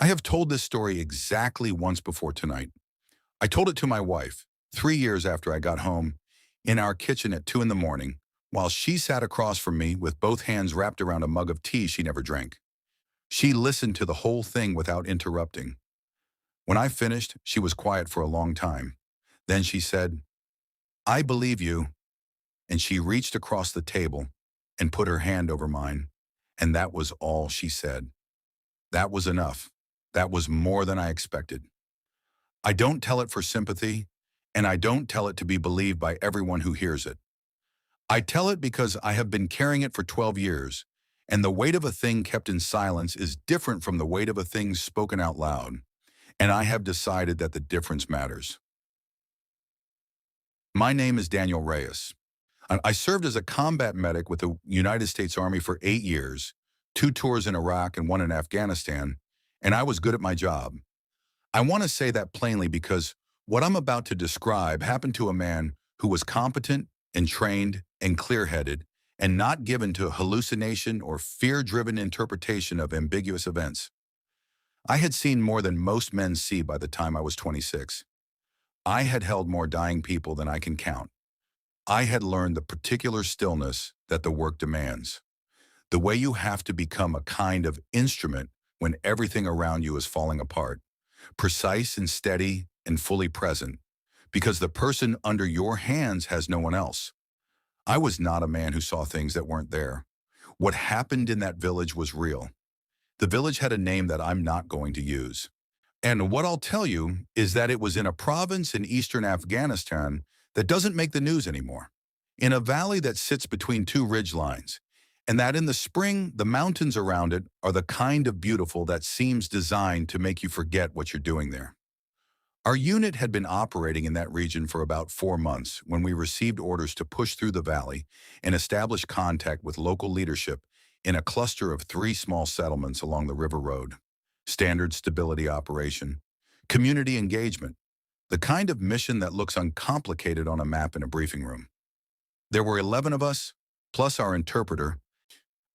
I have told this story exactly once before tonight. I told it to my wife 3 years after I got home in our kitchen at 2 in the morning while she sat across from me with both hands wrapped around a mug of tea she never drank. She listened to the whole thing without interrupting. When I finished, she was quiet for a long time. Then she said, "I believe you." And she reached across the table and put her hand over mine. And that was all she said. That was enough. That was more than I expected. I don't tell it for sympathy, and I don't tell it to be believed by everyone who hears it. I tell it because I have been carrying it for 12 years, and the weight of a thing kept in silence is different from the weight of a thing spoken out loud, and I have decided that the difference matters. My name is Daniel Reyes. I served as a combat medic with the United States Army for 8 years, 2 tours in Iraq and one in Afghanistan, and I was good at my job. I want to say that plainly because what I'm about to describe happened to a man who was competent and trained and clear-headed and not given to hallucination or fear-driven interpretation of ambiguous events. I had seen more than most men see by the time I was 26. I had held more dying people than I can count. I had learned the particular stillness that the work demands, the way you have to become a kind of instrument when everything around you is falling apart, precise and steady and fully present, because the person under your hands has no one else. I was not a man who saw things that weren't there. What happened in that village was real. The village had a name that I'm not going to use. And what I'll tell you is that it was in a province in eastern Afghanistan that doesn't make the news anymore, in a valley that sits between two ridgelines, and that in the spring, the mountains around it are the kind of beautiful that seems designed to make you forget what you're doing there. Our unit had been operating in that region for about 4 months when we received orders to push through the valley and establish contact with local leadership in a cluster of 3 small settlements along the river road. Standard stability operation, community engagement, the kind of mission that looks uncomplicated on a map in a briefing room. There were 11 of us, plus our interpreter,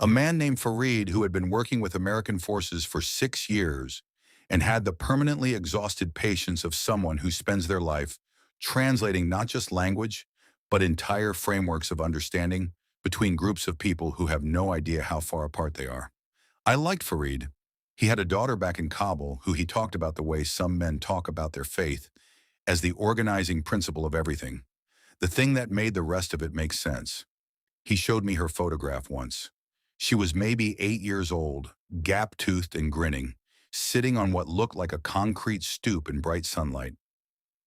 a man named Fareed who had been working with American forces for 6 years and had the permanently exhausted patience of someone who spends their life translating not just language, but entire frameworks of understanding between groups of people who have no idea how far apart they are. I liked Fareed. He had a daughter back in Kabul who he talked about the way some men talk about their faith as the organizing principle of everything, the thing that made the rest of it make sense. He showed me her photograph once. She was maybe 8 years old, gap-toothed and grinning, sitting on what looked like a concrete stoop in bright sunlight.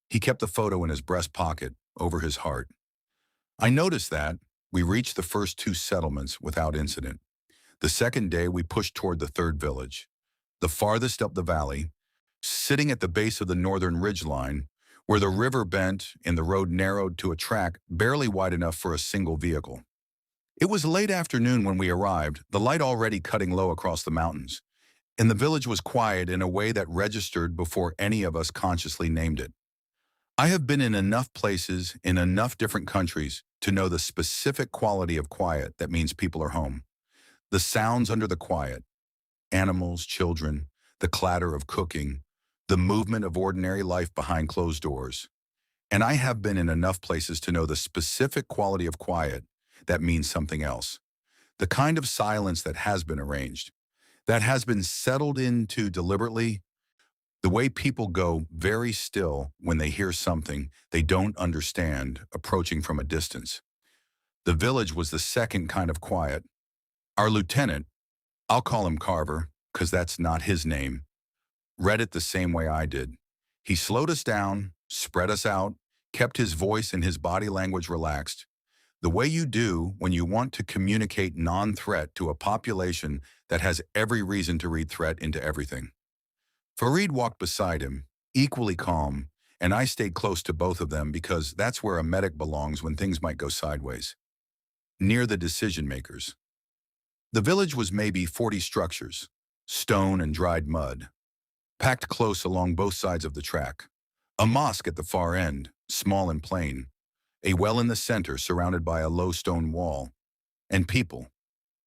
He kept the photo in his breast pocket, over his heart. I noticed that we reached the first 2 settlements without incident. The second day, we pushed toward the third village, the farthest up the valley, sitting at the base of the northern ridgeline, where the river bent and the road narrowed to a track barely wide enough for a single vehicle. It was late afternoon when we arrived, the light already cutting low across the mountains, and the village was quiet in a way that registered before any of us consciously named it. I have been in enough places, in enough different countries, to know the specific quality of quiet that means people are home. The sounds under the quiet, animals, children, the clatter of cooking, the movement of ordinary life behind closed doors. And I have been in enough places to know the specific quality of quiet that means something else. The kind of silence that has been arranged, that has been settled into deliberately, the way people go very still when they hear something they don't understand approaching from a distance. The village was the second kind of quiet. Our lieutenant, I'll call him Carver, because that's not his name, read it the same way I did. He slowed us down, spread us out, kept his voice and his body language relaxed, the way you do when you want to communicate non-threat to a population that has every reason to read threat into everything. Fareed walked beside him, equally calm, and I stayed close to both of them because that's where a medic belongs when things might go sideways, near the decision makers. The village was maybe 40 structures, stone and dried mud, packed close along both sides of the track. A mosque at the far end, small and plain, a well in the center surrounded by a low stone wall, and people.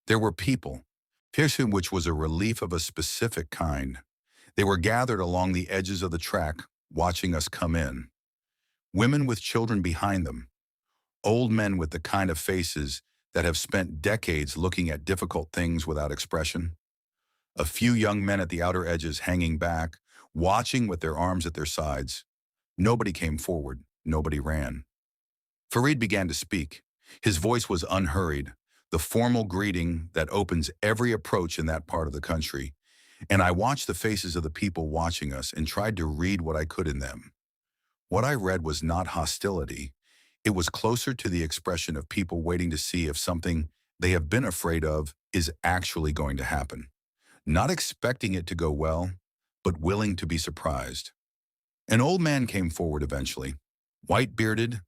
There were people, which was a relief of a specific kind. They were gathered along the edges of the track, watching us come in. Women with children behind them, old men with the kind of faces that have spent decades looking at difficult things without expression. A few young men at the outer edges hanging back, watching with their arms at their sides. Nobody came forward. Nobody ran. Fareed began to speak. His voice was unhurried, the formal greeting that opens every approach in that part of the country. And I watched the faces of the people watching us and tried to read what I could in them. What I read was not hostility. It was closer to the expression of people waiting to see if something they have been afraid of is actually going to happen. Not expecting it to go well, but willing to be surprised. An old man came forward eventually, white-bearded,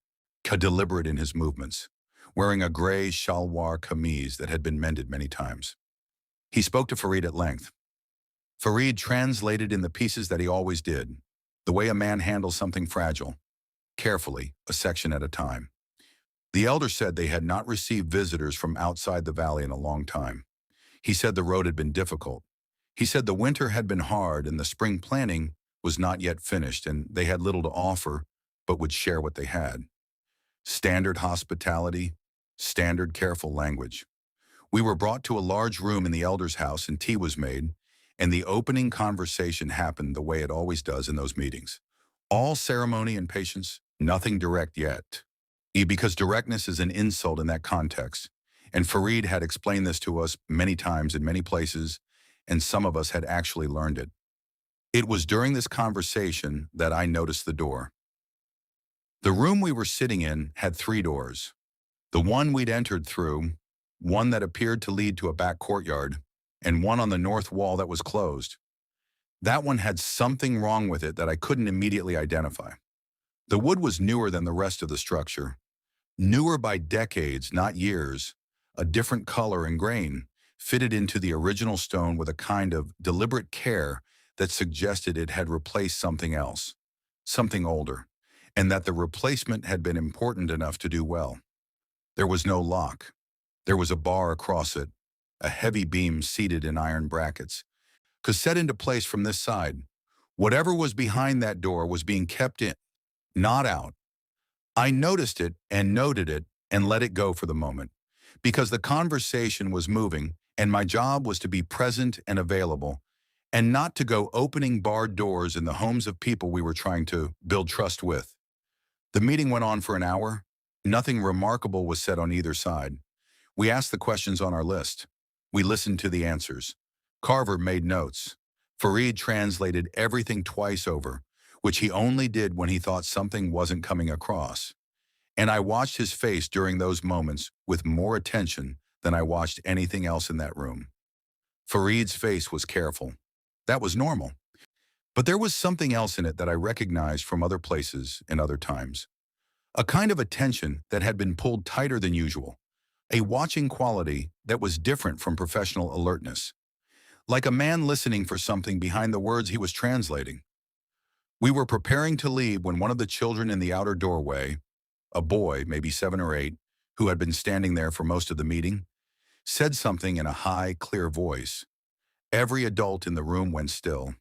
deliberate in his movements, wearing a gray shalwar kameez that had been mended many times. He spoke to Fareed at length. Fareed translated in the pieces that he always did, the way a man handles something fragile, carefully, a section at a time. The elder said they had not received visitors from outside the valley in a long time. He said the road had been difficult. He said the winter had been hard and the spring planting was not yet finished and they had little to offer, but would share what they had. Standard hospitality, standard careful language. We were brought to a large room in the elder's house and tea was made, and the opening conversation happened the way it always does in those meetings. All ceremony and patience, nothing direct yet. Because directness is an insult in that context, and Fareed had explained this to us many times in many places, and some of us had actually learned it. It was during this conversation that I noticed the door. The room we were sitting in had 3 doors. The one we'd entered through, one that appeared to lead to a back courtyard, and one on the north wall that was closed. That one had something wrong with it that I couldn't immediately identify. The wood was newer than the rest of the structure. Newer by decades, not years, a different color and grain, fitted into the original stone with a kind of deliberate care that suggested it had replaced something else, something older, and that the replacement had been important enough to do well. There was no lock. There was a bar across it, a heavy beam seated in iron brackets, set into place from this side. Whatever was behind that door was being kept in, not out. I noticed it and noted it and let it go for the moment, because the conversation was moving and my job was to be present and available, and not to go opening barred doors in the homes of people we were trying to build trust with. The meeting went on for an hour. Nothing remarkable was said on either side. We asked the questions on our list. We listened to the answers. Carver made notes. Fareed translated everything twice over, which he only did when he thought something wasn't coming across. And I watched his face during those moments with more attention than I watched anything else in that room. Fareed's face was careful. That was normal. But there was something else in it that I recognized from other places and other times. A kind of attention that had been pulled tighter than usual. A watching quality that was different from professional alertness. Like a man listening for something behind the words he was translating. We were preparing to leave when one of the children in the outer doorway, a boy, maybe 7 or 8, who had been standing there for most of the meeting, said something in a high, clear voice. Every adult in the room went still.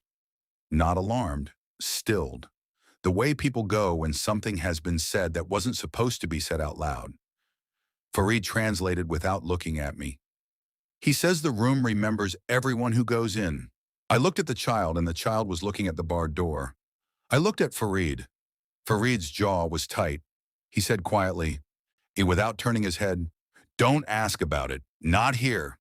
Not alarmed, stilled. The way people go when something has been said that wasn't supposed to be said out loud. Fareed translated without looking at me. He says the room remembers everyone who goes in. I looked at the child and the child was looking at the barred door. I looked at Fareed. Fareed's jaw was tight. He said quietly, without turning his head, "Don't ask about it. Not here."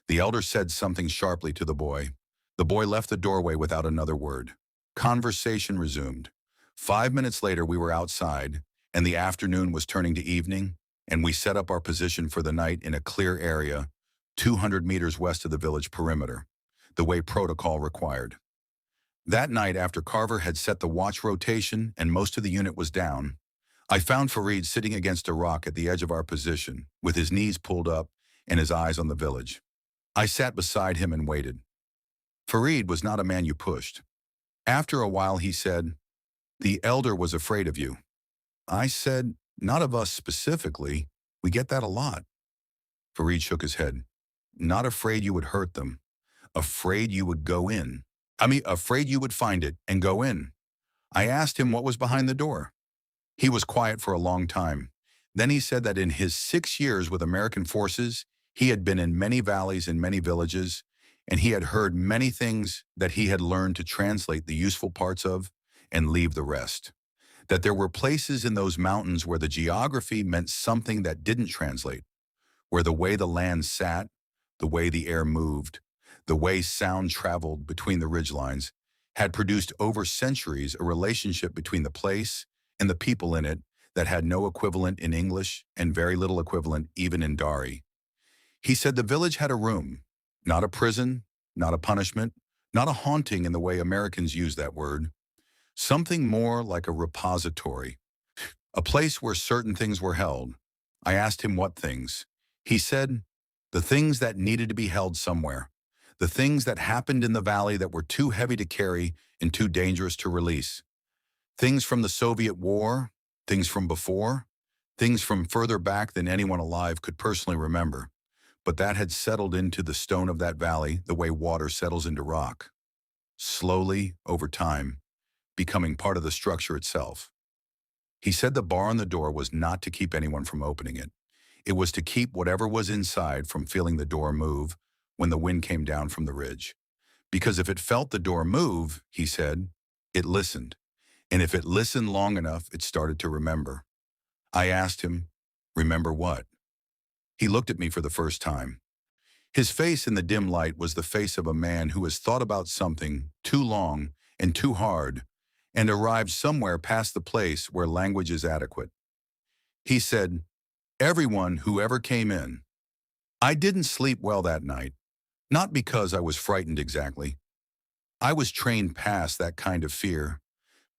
The elder said something sharply to the boy. The boy left the doorway without another word. Conversation resumed. 5 minutes later, we were outside, and the afternoon was turning to evening, and we set up our position for the night in a clear area, 200 meters west of the village perimeter, the way protocol required. That night, after Carver had set the watch rotation and most of the unit was down, I found Fareed sitting against a rock at the edge of our position, with his knees pulled up and his eyes on the village. I sat beside him and waited. Fareed was not a man you pushed. After a while, he said, "The elder was afraid of you." I said, "Not of us specifically. We get that a lot." Fareed shook his head. "Not afraid you would hurt them. Afraid you would go in. Afraid you would find it and go in. I asked him what was behind the door. He was quiet for a long time. Then he said that in his 6 years with American forces, he had been in many valleys and many villages, and he had heard many things that he had learned to translate the useful parts of and leave the rest. That there were places in those mountains where the geography meant something that didn't translate, where the way the land sat, the way the air moved, the way sound traveled between the ridgelines, had produced over centuries a relationship between the place and the people in it that had no equivalent in English and very little equivalent even in Dari. He said the village had a room, not a prison, not a punishment, not a haunting in the way Americans use that word, something more like a repository, a place where certain things were held. I asked him what things. He said, the things that needed to be held somewhere, the things that happened in the valley that were too heavy to carry and too dangerous to release. Things from the Soviet war, things from before, things from further back than anyone alive could personally remember, but that had settled into the stone of that valley the way water settles into rock, slowly, over time, becoming part of the structure itself. He said the bar on the door was not to keep anyone from opening it. It was to keep whatever was inside from feeling the door move when the wind came down from the ridge. Because if it felt the door move, he said, it listened. And if it listened long enough, it started to remember. I asked him, remember what? He looked at me for the first time. His face in the dim light was the face of a man who has thought about something too long and too hard and arrived somewhere past the place where language is adequate. He said, everyone who ever came in. I didn't sleep well that night, not because I was frightened exactly. I was trained past that kind of fear,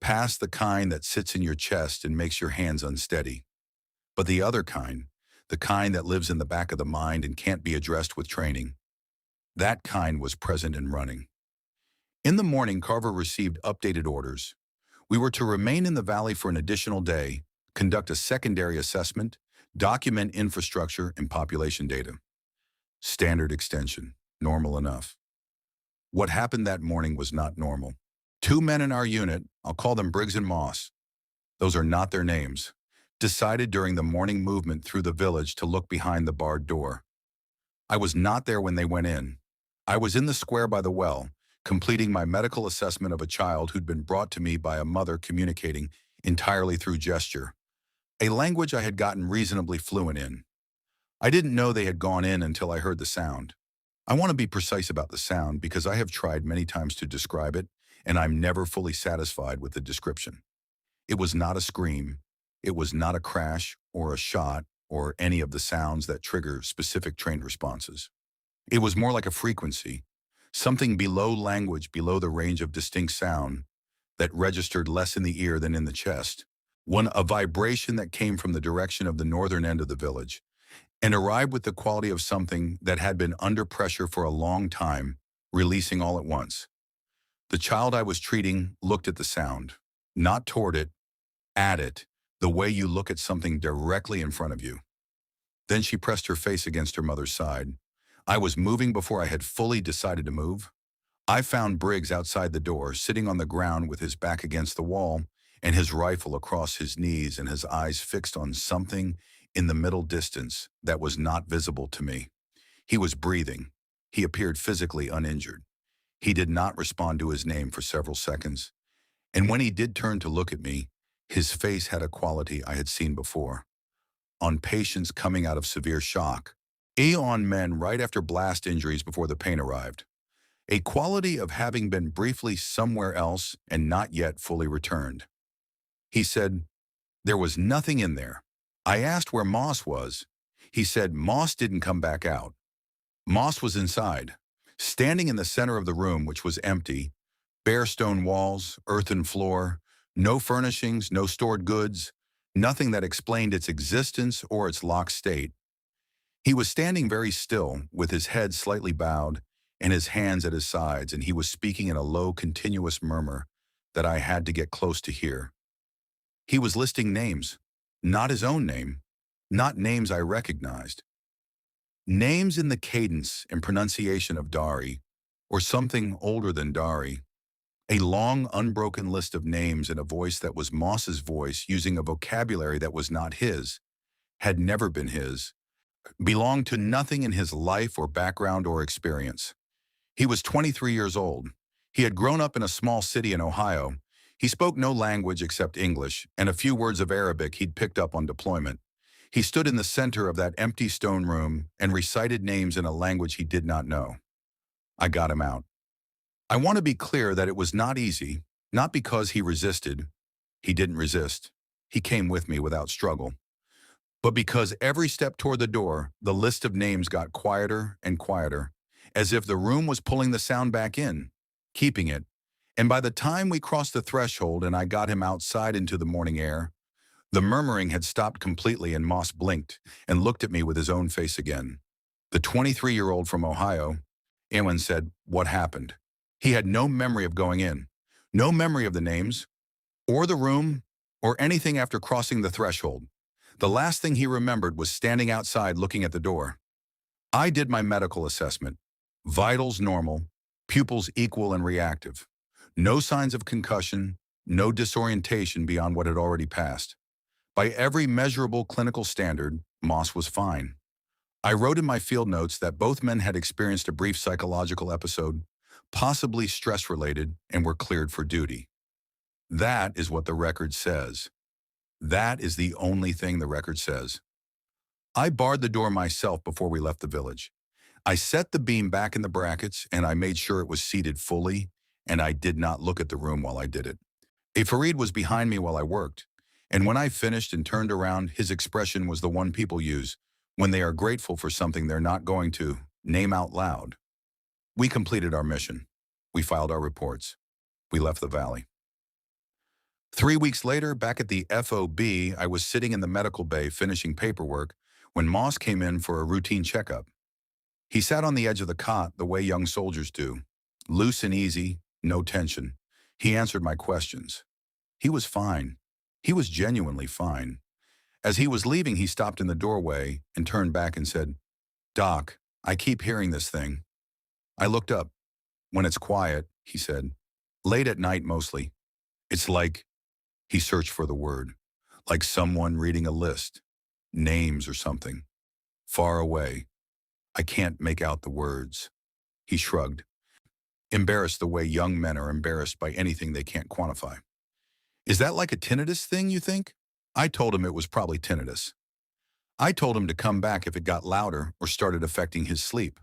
past the kind that sits in your chest and makes your hands unsteady. But the other kind, the kind that lives in the back of the mind and can't be addressed with training, that kind was present and running. In the morning, Carver received updated orders. We were to remain in the valley for an additional day, conduct a secondary assessment, document infrastructure and population data. Standard extension, normal enough. What happened that morning was not normal. 2 men in our unit, I'll call them Briggs and Moss, those are not their names, decided during the morning movement through the village to look behind the barred door. I was not there when they went in. I was in the square by the well, completing my medical assessment of a child who'd been brought to me by a mother communicating entirely through gesture, a language I had gotten reasonably fluent in. I didn't know they had gone in until I heard the sound. I want to be precise about the sound because I have tried many times to describe it, and I'm never fully satisfied with the description. It was not a scream. It was not a crash or a shot or any of the sounds that trigger specific trained responses. It was more like a frequency, something below language, below the range of distinct sound that registered less in the ear than in the chest. A vibration that came from the direction of the northern end of the village and arrived with the quality of something that had been under pressure for a long time, releasing all at once. The child I was treating looked at the sound, not toward it, at it, the way you look at something directly in front of you. Then she pressed her face against her mother's side. I was moving before I had fully decided to move. I found Briggs outside the door, sitting on the ground with his back against the wall and his rifle across his knees and his eyes fixed on something in the middle distance that was not visible to me. He was breathing. He appeared physically uninjured. He did not respond to his name for several seconds. And when he did turn to look at me, his face had a quality I had seen before. On patients coming out of severe shock, on men right after blast injuries before the pain arrived. A quality of having been briefly somewhere else and not yet fully returned. He said, there was nothing in there. I asked where Moss was. He said Moss didn't come back out. Moss was inside, standing in the center of the room, which was empty, bare stone walls, earthen floor, no furnishings, no stored goods, nothing that explained its existence or its locked state. He was standing very still, with his head slightly bowed and his hands at his sides, and he was speaking in a low, continuous murmur that I had to get close to hear. He was listing names, not his own name, not names I recognized. Names in the cadence and pronunciation of Dari, or something older than Dari, A long, unbroken list of names in a voice that was Moss's voice, using a vocabulary that was not his, had never been his, belonged to nothing in his life or background or experience. He was 23 years old. He had grown up in a small city in Ohio. He spoke no language except English and a few words of Arabic he'd picked up on deployment. He stood in the center of that empty stone room and recited names in a language he did not know. I got him out. I want to be clear that it was not easy, not because he resisted. He didn't resist. He came with me without struggle. But because every step toward the door, the list of names got quieter and quieter, as if the room was pulling the sound back in, keeping it. And by the time we crossed the threshold and I got him outside into the morning air, the murmuring had stopped completely and Moss blinked and looked at me with his own face again. The 23-year-old from Ohio, Ewan said, "What happened?" He had no memory of going in, no memory of the names, or the room, or anything after crossing the threshold. The last thing he remembered was standing outside looking at the door. I did my medical assessment. Vitals normal, pupils equal and reactive. No signs of concussion, no disorientation beyond what had already passed. By every measurable clinical standard, Moss was fine. I wrote in my field notes that both men had experienced a brief psychological episode, possibly stress-related, and were cleared for duty. That is what the record says. That is the only thing the record says. I barred the door myself before we left the village. I set the beam back in the brackets and I made sure it was seated fully, and I did not look at the room while I did it. Farid was behind me while I worked, and when I finished and turned around, his expression was the one people use when they are grateful for something they're not going to name out loud. We completed our mission. We filed our reports. We left the valley. 3 weeks later, back at the FOB, I was sitting in the medical bay finishing paperwork when Moss came in for a routine checkup. He sat on the edge of the cot the way young soldiers do, loose and easy, no tension. He answered my questions. He was fine. He was genuinely fine. As he was leaving, he stopped in the doorway and turned back and said, "Doc, I keep hearing this thing." I looked up. "When it's quiet," he said. "Late at night mostly. It's like," he searched for the word, "like someone reading a list, names or something. Far away. I can't make out the words." He shrugged, embarrassed the way young men are embarrassed by anything they can't quantify. "Is that like a tinnitus thing, you think?" I told him it was probably tinnitus. I told him to come back if it got louder or started affecting his sleep.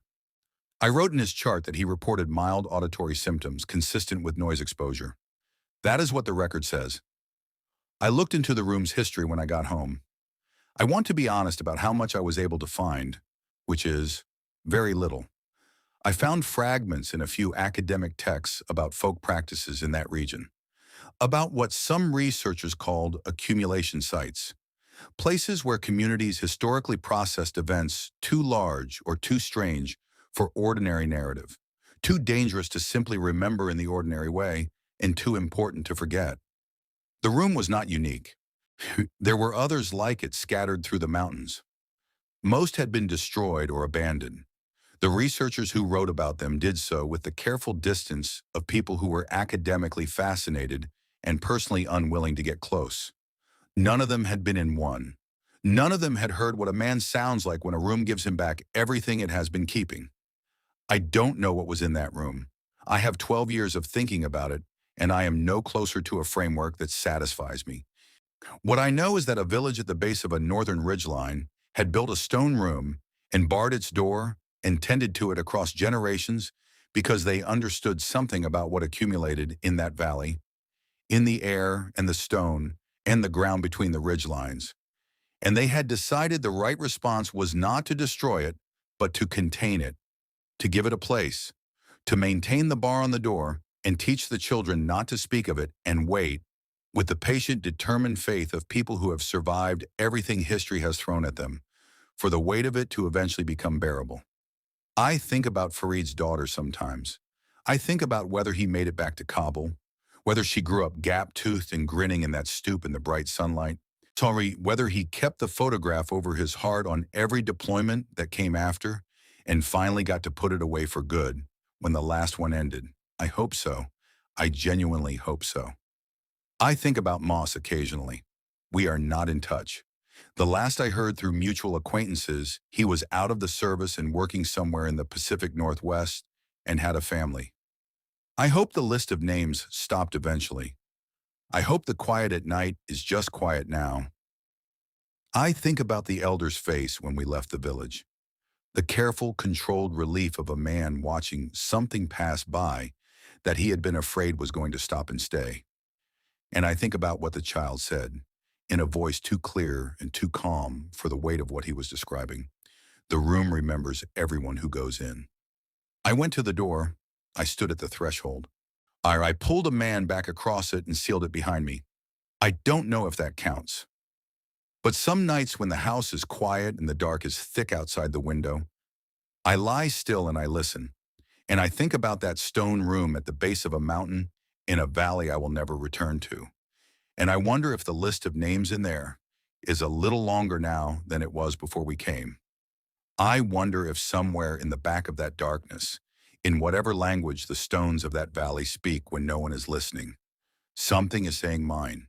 I wrote in his chart that he reported mild auditory symptoms consistent with noise exposure. That is what the record says. I looked into the room's history when I got home. I want to be honest about how much I was able to find, which is very little. I found fragments in a few academic texts about folk practices in that region, about what some researchers called accumulation sites, places where communities historically processed events too large or too strange for ordinary narrative, too dangerous to simply remember in the ordinary way, and too important to forget. The room was not unique. There were others like it scattered through the mountains. Most had been destroyed or abandoned. The researchers who wrote about them did so with the careful distance of people who were academically fascinated and personally unwilling to get close. None of them had been in one. None of them had heard what a man sounds like when a room gives him back everything it has been keeping. I don't know what was in that room. I have 12 years of thinking about it, and I am no closer to a framework that satisfies me. What I know is that a village at the base of a northern ridgeline had built a stone room and barred its door and tended to it across generations because they understood something about what accumulated in that valley, in the air and the stone and the ground between the ridgelines. And they had decided the right response was not to destroy it, but to contain it, to give it a place, to maintain the bar on the door and teach the children not to speak of it and wait, with the patient, determined faith of people who have survived everything history has thrown at them, for the weight of it to eventually become bearable. I think about Farid's daughter sometimes. I think about whether he made it back to Kabul, whether she grew up gap-toothed and grinning in that stoop in the bright sunlight, whether he kept the photograph over his heart on every deployment that came after and finally got to put it away for good when the last one ended. I hope so. I genuinely hope so. I think about Moss occasionally. We are not in touch. The last I heard through mutual acquaintances, he was out of the service and working somewhere in the Pacific Northwest and had a family. I hope the list of names stopped eventually. I hope the quiet at night is just quiet now. I think about the elder's face when we left the village. The careful, controlled relief of a man watching something pass by that he had been afraid was going to stop and stay. And I think about what the child said, in a voice too clear and too calm for the weight of what he was describing. The room remembers everyone who goes in. I went to the door. I stood at the threshold. I pulled a man back across it and sealed it behind me. I don't know if that counts. But some nights when the house is quiet and the dark is thick outside the window, I lie still and I listen. And I think about that stone room at the base of a mountain in a valley I will never return to. And I wonder if the list of names in there is a little longer now than it was before we came. I wonder if somewhere in the back of that darkness, in whatever language the stones of that valley speak when no one is listening, something is saying mine.